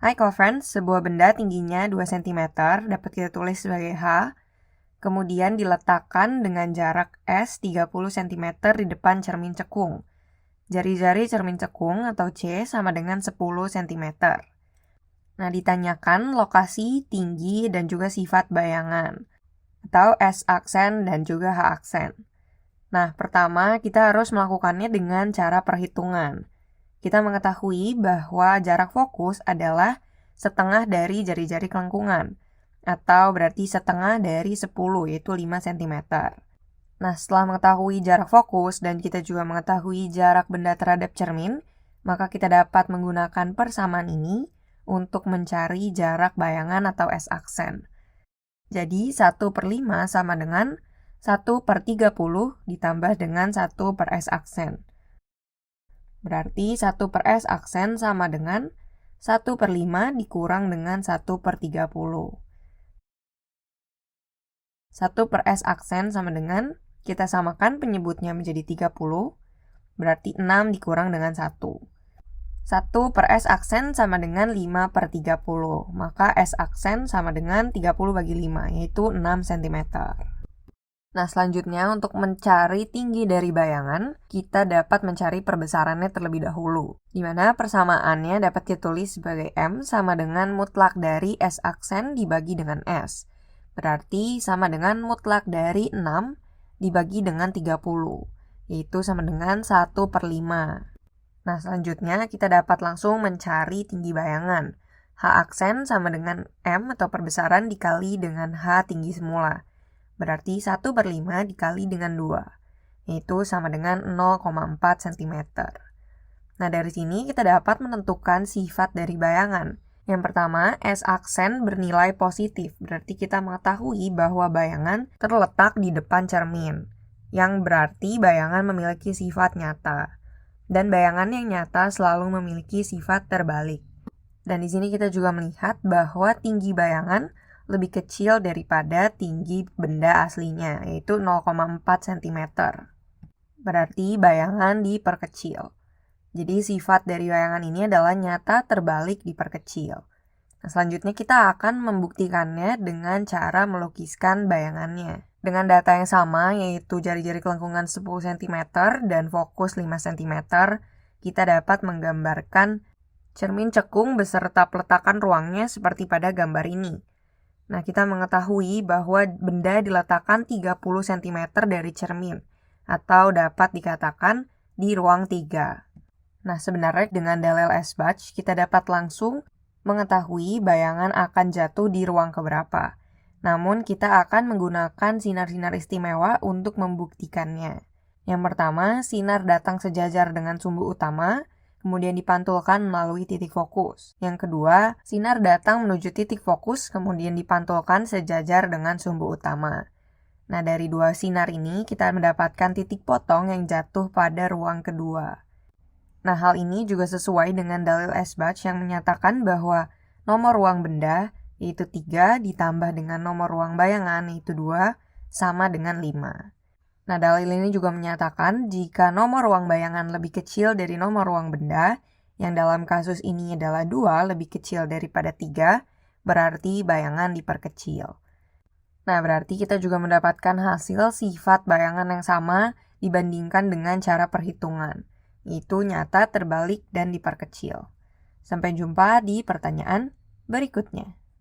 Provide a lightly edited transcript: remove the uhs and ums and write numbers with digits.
Hai co-friends, sebuah benda tingginya 2 cm dapat kita tulis sebagai H, kemudian diletakkan dengan jarak S 30 cm di depan cermin cekung. Jari-jari cermin cekung atau C sama dengan 10 cm. Nah, ditanyakan lokasi, tinggi, dan juga sifat bayangan, atau S aksen dan juga H aksen. Nah, pertama kita harus melakukannya dengan cara perhitungan. Kita mengetahui bahwa jarak fokus adalah setengah dari jari-jari kelengkungan, atau berarti setengah dari 10, yaitu 5 cm. Nah, setelah mengetahui jarak fokus dan kita juga mengetahui jarak benda terhadap cermin, maka kita dapat menggunakan persamaan ini untuk mencari jarak bayangan atau S aksen. Jadi, 1/5 sama dengan 1/30 ditambah dengan 1/S aksen. Berarti 1/S aksen sama dengan 1/5 dikurang dengan 1/30. 1/S aksen sama dengan, kita samakan penyebutnya menjadi 30, berarti 6 dikurang dengan 1. 1/S aksen sama dengan 5/30, maka S aksen sama dengan 30 bagi 5, yaitu 6 cm. Nah, selanjutnya untuk mencari tinggi dari bayangan, kita dapat mencari perbesarannya terlebih dahulu, di mana persamaannya dapat ditulis sebagai M sama dengan mutlak dari S aksen dibagi dengan S. Berarti sama dengan mutlak dari 6 dibagi dengan 30, yaitu sama dengan 1/5. Nah, selanjutnya kita dapat langsung mencari tinggi bayangan. H aksen sama dengan M atau perbesaran dikali dengan H tinggi semula. Berarti 1/5 dikali dengan 2, yaitu sama dengan 0,4 cm. Nah, dari sini kita dapat menentukan sifat dari bayangan. Yang pertama, S aksen bernilai positif, berarti kita mengetahui bahwa bayangan terletak di depan cermin, yang berarti bayangan memiliki sifat nyata. Dan bayangan yang nyata selalu memiliki sifat terbalik. Dan di sini kita juga melihat bahwa tinggi bayangan lebih kecil daripada tinggi benda aslinya, yaitu 0,4 cm. Berarti bayangan diperkecil. Jadi sifat dari bayangan ini adalah nyata terbalik diperkecil. Nah, selanjutnya kita akan membuktikannya dengan cara melukiskan bayangannya. Dengan data yang sama, yaitu jari-jari kelengkungan 10 cm dan fokus 5 cm, kita dapat menggambarkan cermin cekung beserta peletakan ruangnya seperti pada gambar ini. Nah, kita mengetahui bahwa benda diletakkan 30 cm dari cermin, atau dapat dikatakan di ruang 3. Nah, sebenarnya dengan dalil S-Batch, kita dapat langsung mengetahui bayangan akan jatuh di ruang keberapa. Namun, kita akan menggunakan sinar-sinar istimewa untuk membuktikannya. Yang pertama, sinar datang sejajar dengan sumbu utama, kemudian dipantulkan melalui titik fokus. Yang kedua, sinar datang menuju titik fokus, kemudian dipantulkan sejajar dengan sumbu utama. Nah, dari dua sinar ini, kita mendapatkan titik potong yang jatuh pada ruang kedua. Nah, hal ini juga sesuai dengan dalil S-Batch yang menyatakan bahwa nomor ruang benda, yaitu 3, ditambah dengan nomor ruang bayangan, yaitu 2, sama dengan 5. Nah, dalil ini juga menyatakan jika nomor ruang bayangan lebih kecil dari nomor ruang benda, yang dalam kasus ini adalah 2 lebih kecil daripada 3, berarti bayangan diperkecil. Nah, berarti kita juga mendapatkan hasil sifat bayangan yang sama dibandingkan dengan cara perhitungan, yaitu nyata, terbalik, dan diperkecil. Sampai jumpa di pertanyaan berikutnya.